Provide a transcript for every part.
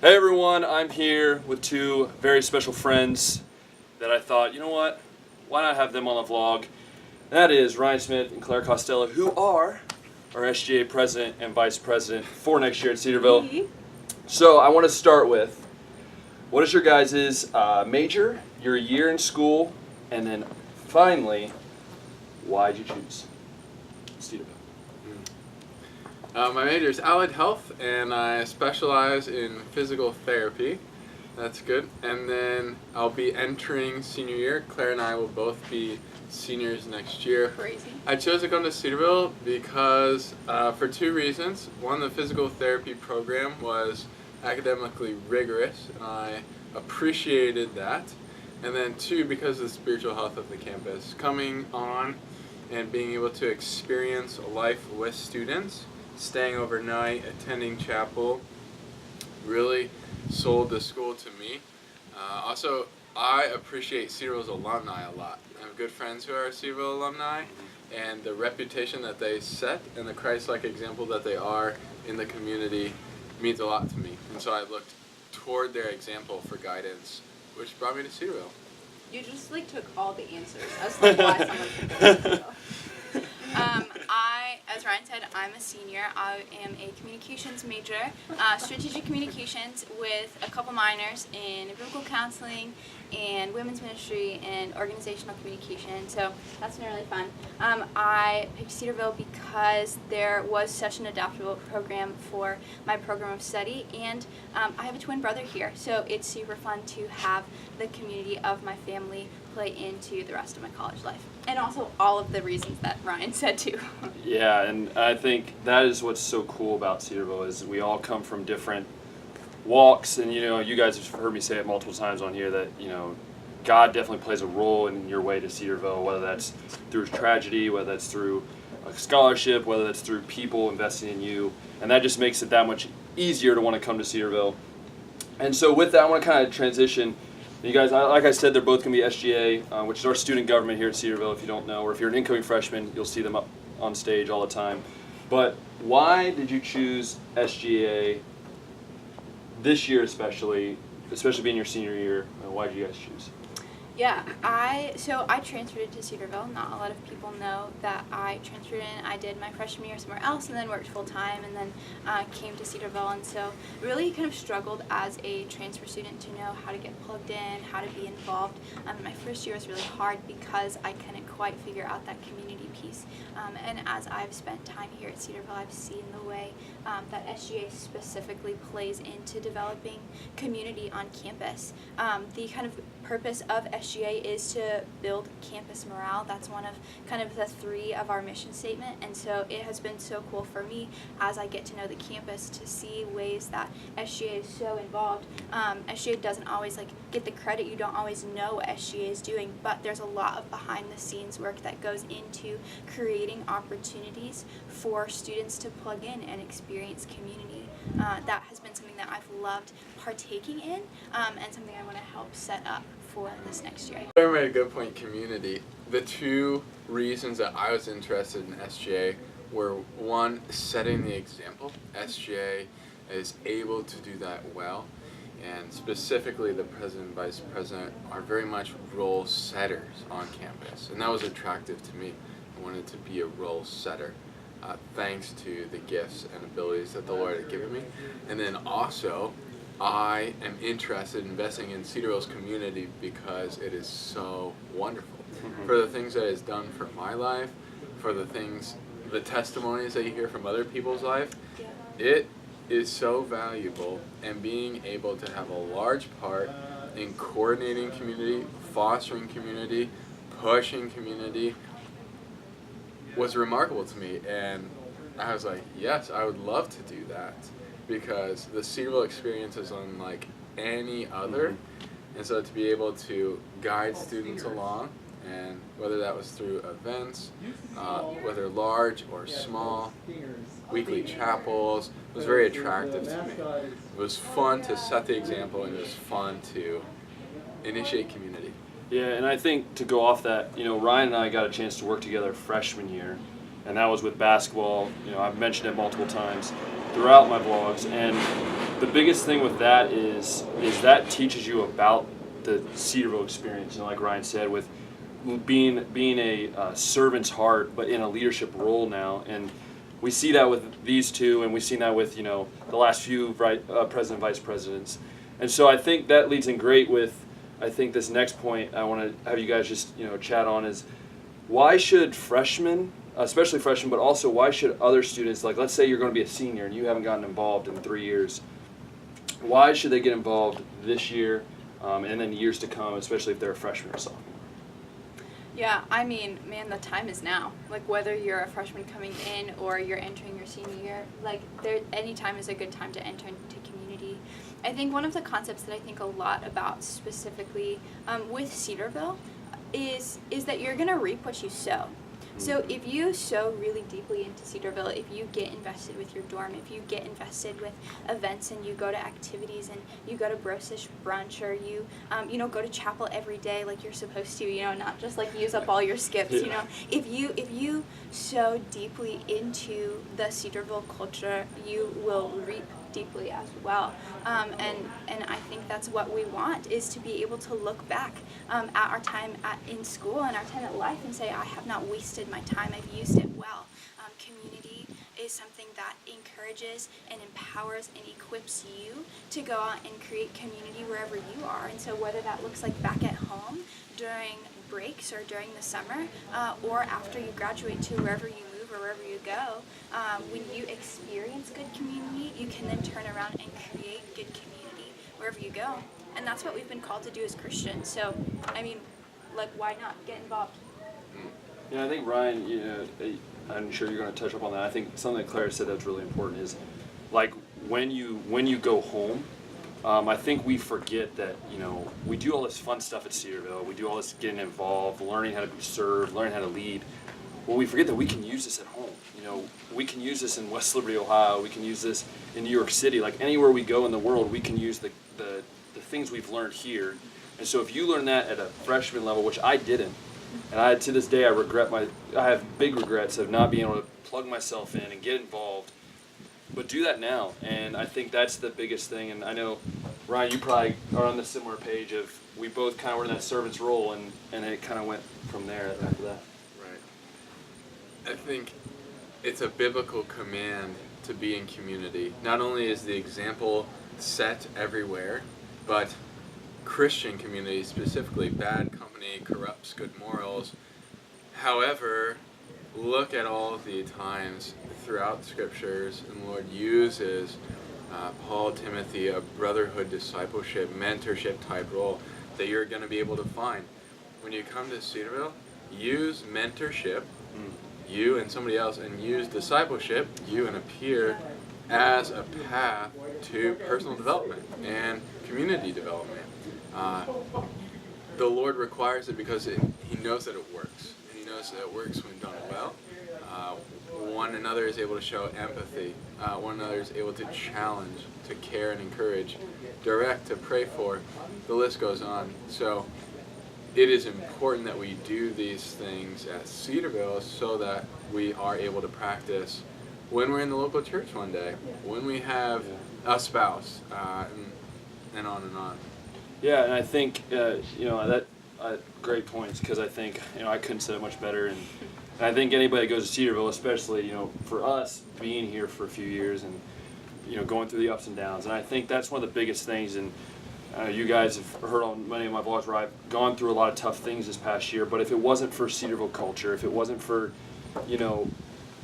Hey everyone, I'm here with two very special friends that I thought, you know what, why not have them on the vlog? And that is Ryan Smith and Clara Costello, who are our SGA president and vice president for next year at Cedarville. So I want to start with, what is your guys' major, your year in school, and then finally, why'd you choose Cedarville? My major is allied health, and I specialize in physical therapy. That's good. And then I'll be entering senior year. Clara and I will both be seniors next year. Crazy. I chose to come to Cedarville because for two reasons. One, the physical therapy program was academically rigorous, and I appreciated that. And then two, because of the spiritual health of the campus. Coming on and being able to experience life with students, staying overnight, attending chapel, really sold the school to me. Also, I appreciate Cedarville's alumni a lot. I have good friends who are Cedarville alumni, and the reputation that they set and the Christ-like example that they are in the community means a lot to me. And so I looked toward their example for guidance, which brought me to Cedarville. You just took all the answers as to why someone should go to Cedarville. As Ryan said, I'm a senior. I am a communications major, strategic communications with a couple minors in biblical counseling and women's ministry and organizational communication. So that's been really fun. I picked Cedarville because there was such an adaptable program for my program of study, and I have a twin brother here, so it's super fun to have the community of my family play into the rest of my college life. And also all of the reasons that Ryan said too. Yeah, and I think that is what's so cool about Cedarville is we all come from different walks, and you guys have heard me say it multiple times on here that God definitely plays a role in your way to Cedarville, whether that's through tragedy, whether that's through a scholarship, whether that's through people investing in you, and that just makes it that much easier to want to come to Cedarville. And so with that, I want to kind of transition. You guys, like I said, they're both going to be SGA, which is our student government here at Cedarville, if you don't know, or if you're an incoming freshman, you'll see them up on stage all the time. But why did you choose SGA this year especially being your senior year? Why did you guys choose? Yeah, I transferred into Cedarville. Not a lot of people know that I transferred in. I did my freshman year somewhere else and then worked full time and then came to Cedarville, and so really kind of struggled as a transfer student to know how to get plugged in, how to be involved. My first year was really hard because I couldn't quite figure out that community piece. And as I've spent time here at Cedarville, I've seen the way that SGA specifically plays into developing community on campus. The kind of purpose of SGA is to build campus morale. That's one of kind of the three of our mission statement, and so it has been so cool for me as I get to know the campus to see ways that SGA is so involved. SGA doesn't always get the credit. You don't always know what SGA is doing, but there's a lot of behind the scenes work that goes into creating opportunities for students to plug in and experience community. That has been something that I've loved partaking in, and something I want to help set up for this next year. You made a good point, community. The two reasons that I was interested in SGA were, one, setting the example. SGA is able to do that well, and specifically the president and vice president are very much role setters on campus, and that was attractive to me. I wanted to be a role setter. Thanks to the gifts and abilities that the Lord had given me. And then also, I am interested in investing in Cedarville's community because it is so wonderful. For the things that it's done for my life, for the testimonies that you hear from other people's life, it is so valuable, and being able to have a large part in coordinating community, fostering community, pushing community, was remarkable to me, and I was like, yes, I would love to do that, because the Cedarville experience is unlike any other, and so to be able to guide students along, and whether that was through events, whether large or small, weekly chapels, was very attractive to me. It was fun to set the example, and it was fun to initiate community. Yeah, and I think to go off that, Ryan and I got a chance to work together freshman year, and that was with basketball. I've mentioned it multiple times throughout my vlogs, and the biggest thing with that is that teaches you about the Cedarville experience. You know, like Ryan said, with being a servant's heart, but in a leadership role now. And we see that with these two, and we've seen that with, the last few president, vice presidents. And so I think that leads in great with, I think this next point I want to have you guys just, chat on is, why should freshmen, especially freshmen, but also why should other students, like let's say you're going to be a senior and you haven't gotten involved in 3 years, why should they get involved this year and then years to come, especially if they're a freshman or sophomore? Yeah, I mean, man, the time is now. Like, whether you're a freshman coming in or you're entering your senior year, like, any time is a good time to enter into community. I think one of the concepts that I think a lot about specifically with Cedarville is that you're going to reap what you sow. So if you sow really deeply into Cedarville, if you get invested with your dorm, if you get invested with events and you go to activities and you go to Brosish brunch or you go to chapel every day like you're supposed to, not just like use up all your skips, if you sow deeply into the Cedarville culture, you will reap deeply as well. And I think that's what we want, is to be able to look back at our time in school and our time at life and say, I have not wasted my time, I've used it well. Community is something that encourages and empowers and equips you to go out and create community wherever you are. And so whether that looks like back at home during breaks or during the summer or after you graduate to wherever you move or wherever you go, when you experience good community, you can then turn around and create good community wherever you go. And that's what we've been called to do as Christians. So, I mean, like, why not get involved? Yeah, I think Ryan, I'm sure you're going to touch up on that. I think something that Clara said that's really important is, like, when you go home, I think we forget that, we do all this fun stuff at Cedarville. We do all this getting involved, learning how to be served, learning how to lead. Well, we forget that we can use this at home. We can use this in West Liberty, Ohio. We can use this in New York City. Like, anywhere we go in the world, we can use the things we've learned here. And so if you learn that at a freshman level, which I didn't, and to this day I have big regrets of not being able to plug myself in and get involved. But do that now, and I think that's the biggest thing. And I know, Ryan, you probably are on the similar page of, we both kind of were in that servant's role, and it kind of went from there after that. Right. I think it's a biblical command to be in community. Not only is the example set everywhere, but Christian community specifically, bad company corrupts good morals. However, look at all of the times throughout the scriptures, and the Lord uses Paul, Timothy, a brotherhood, discipleship, mentorship type role that you're going to be able to find. When you come to Cedarville, use mentorship, you and somebody else, and use discipleship, you and a peer, as a path to personal development and community development. The Lord requires it because He knows that it works. And He knows that it works when done well. One another is able to show empathy. One another is able to challenge, to care and encourage, direct, to pray for. The list goes on. So it is important that we do these things at Cedarville so that we are able to practice when we're in the local church one day, when we have a spouse, and on and on. Yeah, and I think that great points, because I think I couldn't say it much better, and I think anybody that goes to Cedarville, especially for us being here for a few years and going through the ups and downs, and I think that's one of the biggest things. And you guys have heard on many of my vlogs where I've gone through a lot of tough things this past year, but if it wasn't for Cedarville culture, if it wasn't for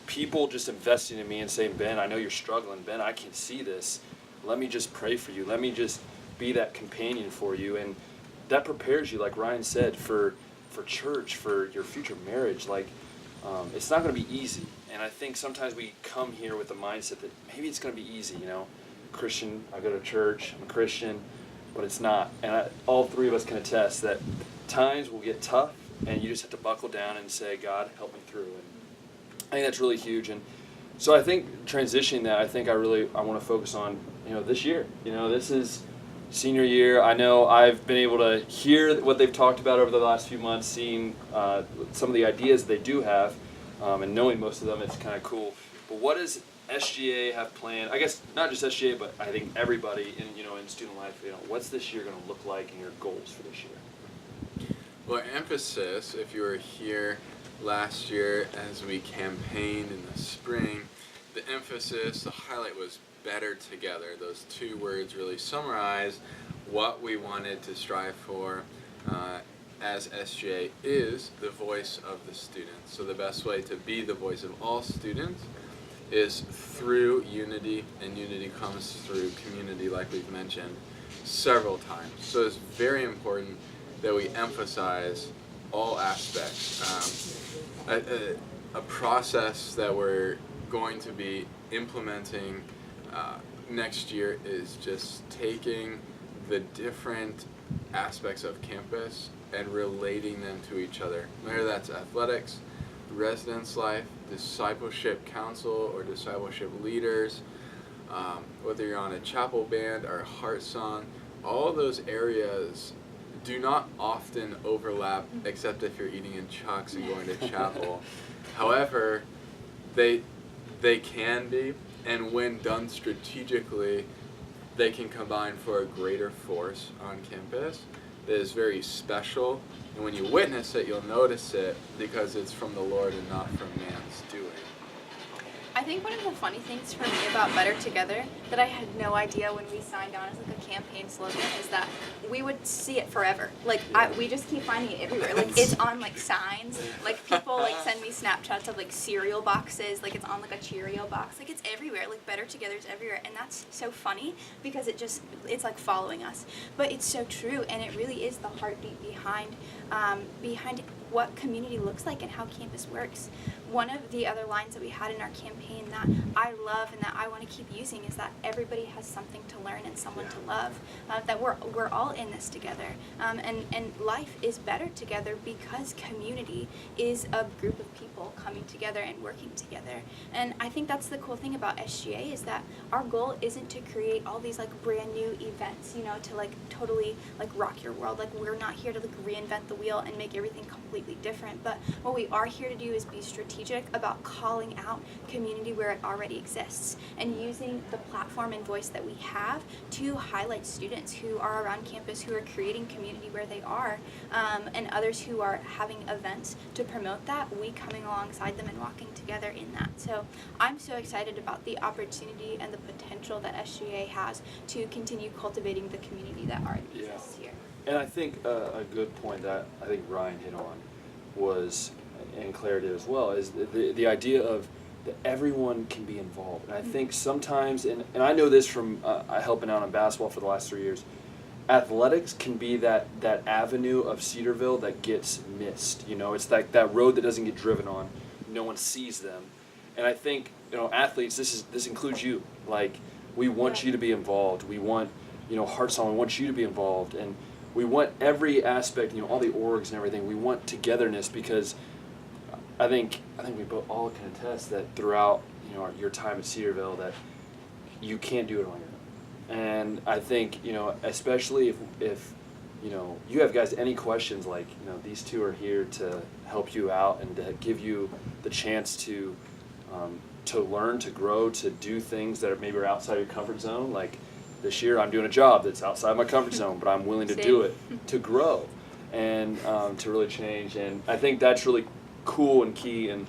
people just investing in me and saying, Ben, I know you're struggling. Ben, I can see this. Let me just pray for you. Let me just be that companion for you. And that prepares you, like Ryan said, for church, for your future marriage. Like, it's not going to be easy. And I think sometimes we come here with the mindset that maybe it's going to be easy, Christian, I go to church, I'm a Christian, but it's not. And all three of us can attest that times will get tough, and you just have to buckle down and say, God, help me through. And I think that's really huge. And so I think transitioning that, I think I want to focus on, this year. This is senior year. I know I've been able to hear what they've talked about over the last few months, seeing some of the ideas they do have, and knowing most of them, it's kind of cool. But what does SGA have planned? I guess not just SGA, but I think everybody in in student life. What's this year going to look like, and your goals for this year? Well, emphasis, if you were here last year as we campaigned in the spring, the emphasis, the highlight was better together. Those two words really summarize what we wanted to strive for as SGA is the voice of the students. So the best way to be the voice of all students is through unity, and unity comes through community, like we've mentioned several times. So it's very important that we emphasize all aspects. A process that we're going to be implementing next year is just taking the different aspects of campus and relating them to each other. Whether that's athletics, residence life, discipleship council or discipleship leaders, whether you're on a chapel band or a heart song, all those areas do not often overlap except if you're eating in Chuck's and going to chapel. However, they can be, and when done strategically, they can combine for a greater force on campus that is very special. And when you witness it, you'll notice it because it's from the Lord and not from man's doing. I think one of the funny things for me about Better Together that I had no idea when we signed on as like a campaign slogan is that we would see it forever. Like we just keep finding it everywhere. Like it's on like signs. Like people like send me Snapchats of like cereal boxes. Like it's on like a Cheerio box. Like it's everywhere. Like Better Together is everywhere, and that's so funny because it's like following us. But it's so true, and it really is the heartbeat behind what community looks like and how campus works. One of the other lines that we had in our campaign that I love and that I want to keep using is that everybody has something to learn and someone to love. That we're all in this together, and life is better together because community is a group of people coming together and working together. And I think that's the cool thing about SGA is that our goal isn't to create all these like brand new events, to like totally like rock your world. Like we're not here to like reinvent the wheel and make everything completely different. But what we are here to do is be strategic about calling out community where it already exists and using the platform and voice that we have to highlight students who are around campus who are creating community where they are, and others who are having events to promote that, we coming alongside them and walking together in that. So I'm so excited about the opportunity and the potential that SGA has to continue cultivating the community that already exists here. And I think a good point that I think Ryan hit on was, and Clara did as well, is the idea of that everyone can be involved. And I think sometimes, and I know this from helping out on basketball for the last 3 years, athletics can be that avenue of Cedarville that gets missed. It's like that road that doesn't get driven on. No one sees them. And I think, athletes, this includes you. Like, we want you to be involved. We want, Hearts On, we want you to be involved. And we want every aspect, all the orgs and everything. We want togetherness because I think we both all can attest that throughout your time at Cedarville that you can't do it on your own. And I think especially if you have guys any questions, like these two are here to help you out and to give you the chance to learn, to grow, to do things that maybe are outside your comfort zone. Like this year, I'm doing a job that's outside my comfort zone, but I'm willing to do it to grow and to really change. And I think that's really cool and key. And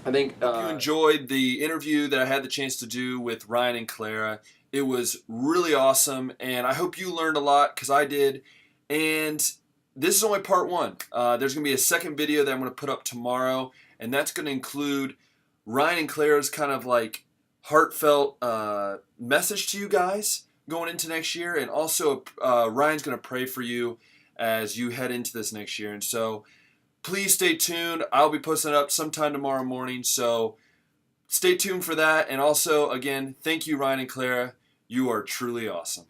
I think you enjoyed the interview that I had the chance to do with Ryan and Clara. It was really awesome, and I hope you learned a lot because I did. And this is only part one. There's going to be a second video that I'm going to put up tomorrow, and that's going to include Ryan and Clara's kind of like heartfelt message to you guys going into next year, and also Ryan's going to pray for you as you head into this next year. And so please stay tuned. I'll be posting it up sometime tomorrow morning, so stay tuned for that. And also, again, thank you, Ryan and Clara. You are truly awesome.